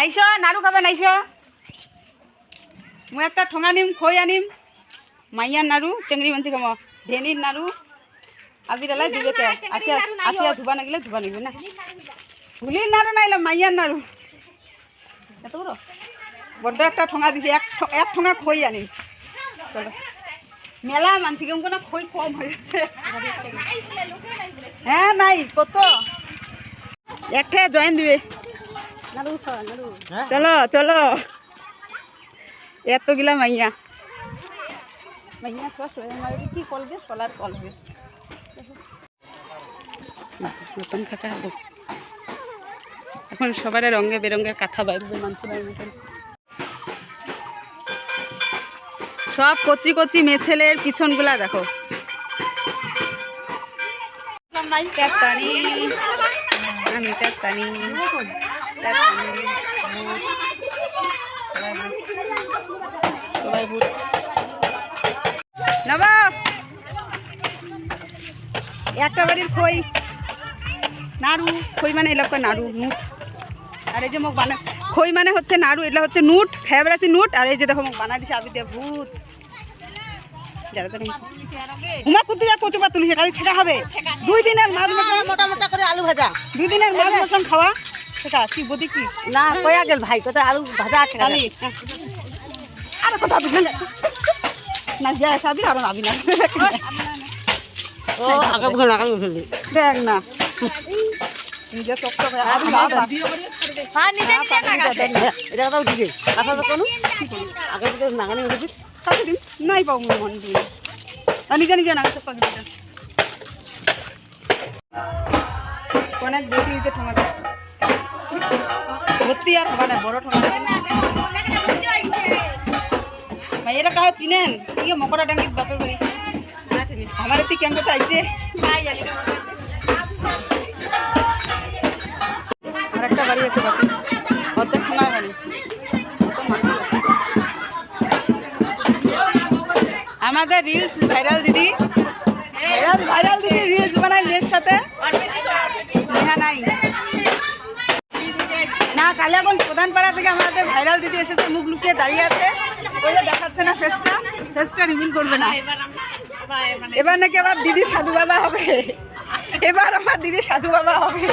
আইসো নাড়ু খাবেন আইসো মই একটা ঠোঙা নিম খই আনিম মাইয়ার নাড়ু চেংড়ি মানছি খাম ভেনির নাড়ু আবি ডালাই দিবে কে আসিয়া আসিয়া ধুবা নাগিলে ধুবা নিবে না ভুলির নাড়ু নাইলে মাইয়ার নাড়ু এত বড় বড্ড একটা ঠোঙা দিছে এক ঠোঙা খই আনিম চলো মেলা মানছি কেমন না খই কম হয়েছে হ্যাঁ নাই কত একটা জয়েন দিবে চলো চলো এতগুলা মাইয়া মাইয়া কি করবে সোলার কলবে নতুন খাতা হবো এখন সবার রঙে বেরঙের কাঁথা বাইরবে মানুষের মতন সব কচি কচি মেছেলের পিছনগুলা দেখো আমি সবাই ভূত নবাব একটা বাড়ির খই নাড়ু খই মানে এলাকা নাড়ু নুট আর এই যে মোক বানা খই মানে হচ্ছে নাড়ু এটা হচ্ছে নুট খেয়ে বেড়াচ্ছি নুট আর এই যে দেখো মোক বানা দিছে আবি দিয়ে ভূত হুমা কুদ্দু যা কচু পাতুলি সেটা ছেঁকা হবে 2 দিনের মাছ মশলা মোটা মোটা করে আলু ভাজা 2 দিনের মাছ মশলা খাওয়া সেটা কি বদি কি না কয়া গেল ভাই কথা আলু ভাজা ছেঁকা আর কথা বুঝলেন না যায় সাবি আর আবি না ও আগে ভুল আগে ভুল দেখ না নিজে টক টক আর হ্যাঁ নিজে নিজে নাগাছে এটা কথা দিবে কথা তো কোনো আগে দিকে নাগানি হলে দিস সাথে দিন নাই পাও মন দিন আর নিজে নিজে নাগাছে পাকি দিন অনেক বেশি যে ঠোঙা ভর্তি আর ঠোঙা না বড় ঠোঙা ভাইয়েরা কাহ চিনেন কি মকরা ডাঙ্গি বাপের বাড়ি আমার এতে কেন চাইছে আর একটা বাড়ি আছে বাকি অর্ধেক ঠোঙা বাড়ি আমাদের রিলস ভাইরাল দিদি রিলস বানাই মেয়ের সাথে নাই না কালিয়াগঞ্জ প্রধানপাড়া থেকে আমাদের ভাইরাল দিদি এসেছে মুখ লুকিয়ে দাঁড়িয়ে আছে ওই দেখাচ্ছে না ফেসটা রিভিল করবে না এবার নাকি আবার দিদি সাধু বাবা হবে এবার আমার দিদি সাধু বাবা হবে